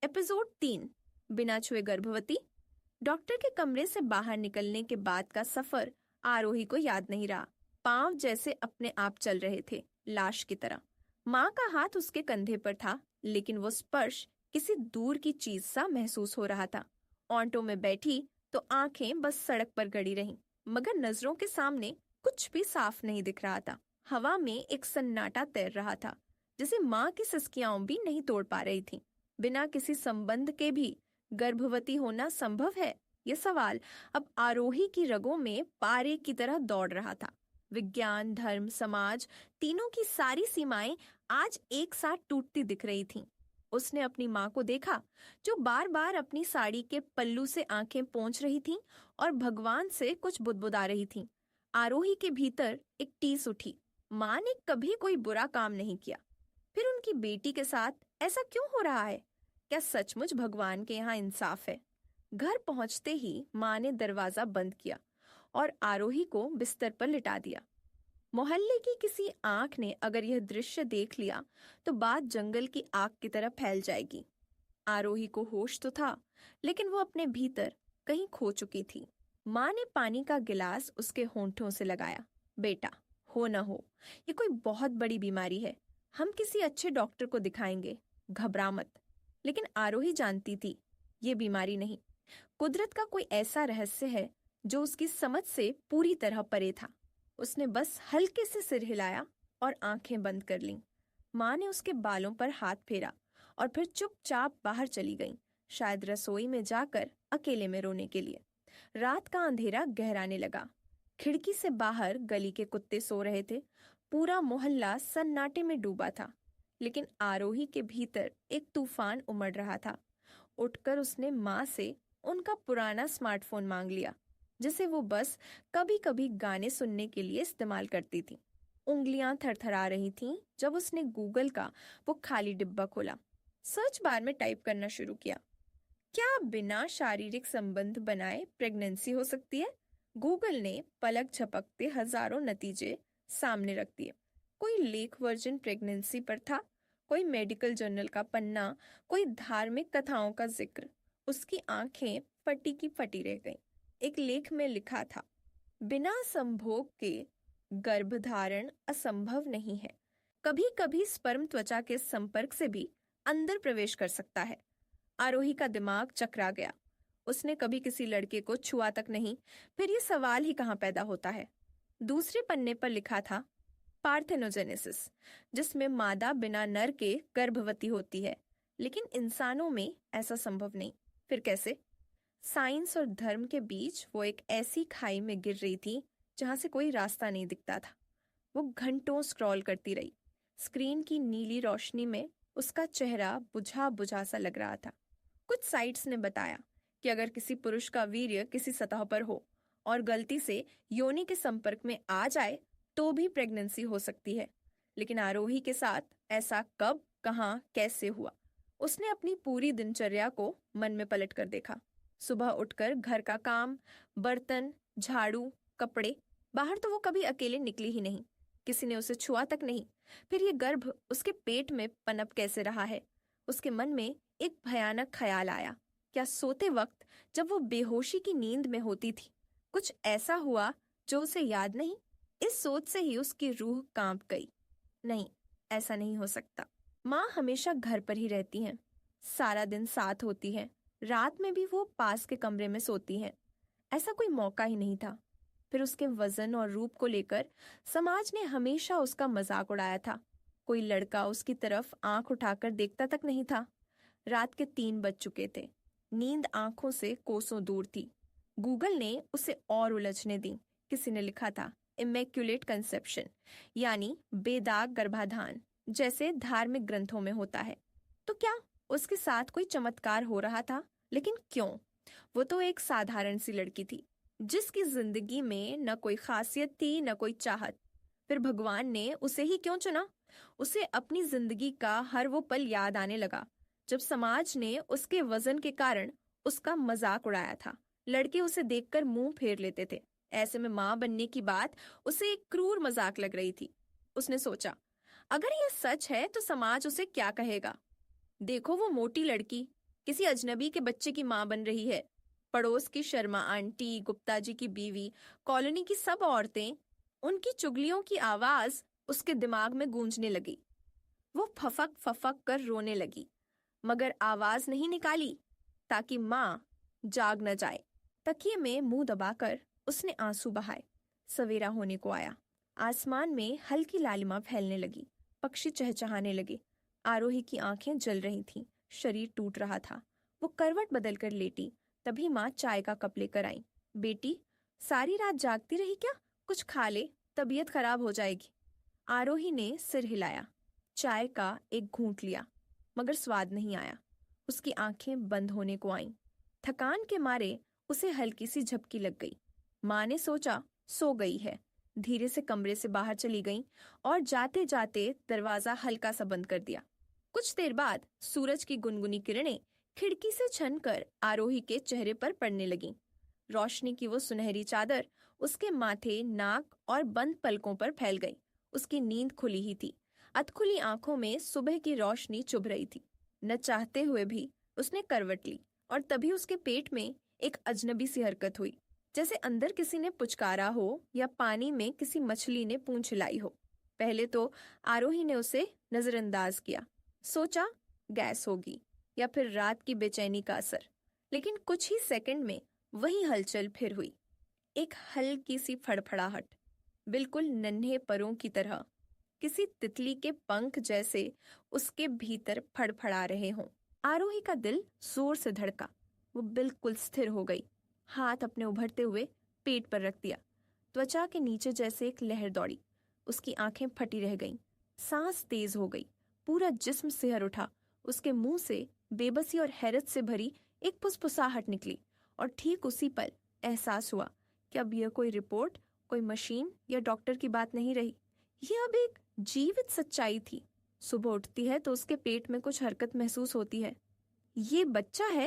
Episode 3। बिना छुए गर्भवती। डॉक्टर के कमरे से बाहर निकलने के बाद का सफर आरोही को याद नहीं रहा। पांव जैसे अपने आप चल रहे थे, लाश की तरह। माँ का हाथ उसके कंधे पर था, लेकिन वो स्पर्श किसी दूर की चीज सा महसूस हो रहा था। ऑटो में बैठी तो आंखें बस सड़क पर गड़ी रहीं, मगर नजरों के सामने कुछ भी साफ नहीं दिख रहा था। हवा में एक सन्नाटा तैर रहा था, जिसे माँ की सिसकियां भी नहीं तोड़ पा रही थी। बिना किसी संबंध के भी गर्भवती होना संभव है? ये सवाल अब आरोही की रगों में पारे की तरह दौड़ रहा था। विज्ञान, धर्म, समाज, तीनों की सारी सीमाएं आज एक साथ टूटती दिख रही थीं। उसने अपनी माँ को देखा, जो बार बार अपनी साड़ी के पल्लू से आंखें पोंछ रही थीं और भगवान से कुछ बुदबुदा रही थीं। आरोही के भीतर एक टीस उठी। माँ ने कभी कोई बुरा काम नहीं किया, फिर उनकी बेटी के साथ ऐसा क्यों हो रहा है? क्या सचमुच भगवान के यहाँ इंसाफ है? घर पहुंचते ही माँ ने दरवाजा बंद किया और आरोही को बिस्तर पर लिटा दिया। मोहल्ले की किसी आंख ने अगर यह दृश्य देख लिया तो बात जंगल की आग की तरह फैल जाएगी। आरोही को होश तो था, लेकिन वो अपने भीतर कहीं खो चुकी थी। माँ ने पानी का गिलास उसके होंठों से लगाया। बेटा, हो न हो, ये कोई बहुत बड़ी बीमारी है। हम किसी अच्छे डॉक्टर को दिखाएंगे, घबरा मत। लेकिन आरोही जानती थी, ये बीमारी नहीं, कुदरत का कोई ऐसा रहस्य है जो उसकी समझ से पूरी तरह परे था। उसने बस हल्के से सिर हिलाया और आंखें बंद कर लीं। माँ ने उसके बालों पर हाथ फेरा और फिर चुपचाप बाहर चली गई, शायद रसोई में जाकर अकेले में रोने के लिए। रात का अंधेरा गहराने लगा। खिड़की से बाहर गली के कुत्ते सो रहे थे। पूरा मोहल्ला सन्नाटे में डूबा था, लेकिन आरोही के भीतर एक तूफान उमड़ रहा था। उठकर उसने माँ से उनका पुराना स्मार्टफोन मांग लिया, जिसे वो बस कभी कभी गाने सुनने के लिए इस्तेमाल करती थी। उंगलियां थरथरा रही थीं जब उसने गूगल का वो खाली डिब्बा खोला। सर्च बार में टाइप करना शुरू किया, क्या बिना शारीरिक संबंध बनाए प्रेगनेंसी हो सकती है? गूगल ने पलक झपकते हजारों नतीजे सामने रख दिए। कोई लेख वर्जिन प्रेगनेंसी पर था, कोई मेडिकल जर्नल का पन्ना, कोई धार्मिक कथाओं का जिक्र। उसकी आंखें फटी की फटी रह गईं। एक लेख में लिखा था, बिना संभोग के गर्भधारण असंभव नहीं है। कभी कभी स्पर्म त्वचा के संपर्क से भी अंदर प्रवेश कर सकता है। आरोही का दिमाग चकरा गया। उसने कभी किसी लड़के को छुआ तक नहीं, फिर ये सवाल ही कहाँ पैदा होता है? दूसरे पन्ने पर लिखा था, पार्थेनोजेनेसिस, जिसमें मादा बिना नर के गर्भवती होती है, लेकिन इंसानों में ऐसा संभव नहीं। फिर कैसे? साइंस और धर्म के बीच वो एक ऐसी खाई में गिर रही थी जहां से कोई रास्ता नहीं दिखता था। वो घंटों स्क्रॉल करती रही। स्क्रीन की नीली रोशनी में उसका चेहरा बुझा बुझा सा लग रहा था। कुछ साइट्स ने बताया कि अगर किसी पुरुष का वीर्य किसी सतह पर हो और गलती से योनि के संपर्क में आ जाए तो भी प्रेगनेंसी हो सकती है। लेकिन आरोही के साथ ऐसा कब, कहाँ, कैसे हुआ? उसने अपनी पूरी दिनचर्या को मन में पलट कर देखा। सुबह उठकर घर का काम, बर्तन, झाड़ू, कपड़े। बाहर तो वो कभी अकेले निकली ही नहीं, किसी ने उसे छुआ तक नहीं। फिर ये गर्भ उसके पेट में पनप कैसे रहा है? उसके मन में एक भयानक ख्याल आया, क्या सोते वक्त जब वो बेहोशी की नींद में होती थी, कुछ ऐसा हुआ जो उसे याद नहीं? इस सोच से ही उसकी रूह कांप गई। नहीं, ऐसा नहीं हो सकता। माँ हमेशा घर पर ही रहती हैं, सारा दिन साथ होती है, रात में भी वो पास के कमरे में सोती हैं। ऐसा कोई मौका ही नहीं था। फिर उसके वजन और रूप को लेकर समाज ने हमेशा उसका मजाक उड़ाया था। कोई लड़का उसकी तरफ आंख उठाकर देखता तक नहीं था। रात के 3 बज चुके थे। नींद आंखों से कोसों दूर थी। गूगल ने उसे और उलझने दी। किसी ने लिखा था, इमैक्युलेट कंसेप्शन, यानी बेदाग गर्भाधान, जैसे धार्मिक ग्रंथों में होता है। तो क्या उसके साथ कोई चमत्कार हो रहा था? लेकिन क्यों? वो तो एक साधारण सी लड़की थी, जिसकी जिंदगी में न कोई खासियत थी, न कोई चाहत। फिर भगवान ने उसे ही क्यों चुना? उसे अपनी जिंदगी का हर वो पल याद आने लगा जब समाज ने उसके वजन के कारण उसका मजाक उड़ाया था। लड़के उसे देखकर मुंह फेर लेते थे। ऐसे में माँ बनने की बात उसे एक क्रूर मजाक लग रही थी। उसने सोचा, अगर यह सच है तो समाज उसे क्या कहेगा? देखो वो मोटी लड़की, किसी अजनबी के बच्चे की माँ बन रही है। पड़ोस की शर्मा आंटी, गुप्ता जी की बीवी, कॉलोनी की सब औरतें, उनकी चुगलियों की आवाज उसके दिमाग में गूंजने लगी। वो फफक फफक कर रोने लगी, मगर आवाज नहीं निकाली ताकि माँ जाग न जाए। तकिए में मुंह दबाकर उसने आंसू बहाए। सवेरा होने को आया। आसमान में हल्की लालिमा फैलने लगी। पक्षी चहचहाने लगे। आरोही की आंखें जल रही थीं, शरीर टूट रहा था। वो करवट बदलकर लेटी। तभी माँ चाय का कप लेकर आई। बेटी, सारी रात जागती रही क्या? कुछ खा ले, तबीयत खराब हो जाएगी। आरोही ने सिर हिलाया। चाय का एक घूंट लिया, मगर स्वाद नहीं आया। उसकी आंखें बंद होने को आईं। थकान के मारे उसे हल्की सी झपकी लग गई। माँ ने सोचा सो गई है। धीरे से कमरे से बाहर चली गईं और जाते जाते दरवाजा हल्का सा बंद कर दिया। कुछ देर बाद सूरज की गुनगुनी किरणें खिड़की से छनकर आरोही के चेहरे पर पड़ने लगीं। रोशनी की वो सुनहरी चादर उसके माथे, नाक और बंद पलकों पर फैल गई। उसकी नींद खुली ही थी। अधखुली आंखों में सुबह की रोशनी चुभ रही थी। न चाहते हुए भी उसने करवट ली और तभी उसके पेट में एक अजनबी सी हरकत हुई, जैसे अंदर किसी ने पुचकारा हो या पानी में किसी मछली ने पूंछ हिलाई हो। पहले तो आरोही ने उसे नजरअंदाज किया। सोचा गैस होगी या फिर रात की बेचैनी का असर। लेकिन कुछ ही सेकंड में वही हलचल फिर हुई। एक हल्की सी फड़फड़ाहट, बिल्कुल नन्हे परों की तरह, किसी तितली के पंख जैसे उसके भीतर फड़फड़ा रहे हों। आरोही का दिल जोर से धड़का। वो बिल्कुल स्थिर हो गई। हाथ अपने उभरते हुए पेट पर रख दिया। त्वचा के नीचे जैसे एक लहर दौड़ी। उसकी आंखें फटी रह गईं। सांस तेज हो गई। पूरा जिस्म सिहर उठा। उसके मुंह से बेबसी और हैरत से भरी एक फुसफुसाहट निकली और ठीक उसी पल एहसास हुआ कि अब यह कोई रिपोर्ट, कोई मशीन या डॉक्टर की बात नहीं रही। यह अब एक जीवित सच्चाई थी। सुबह उठती है तो उसके पेट में कुछ हरकत महसूस होती है। ये बच्चा है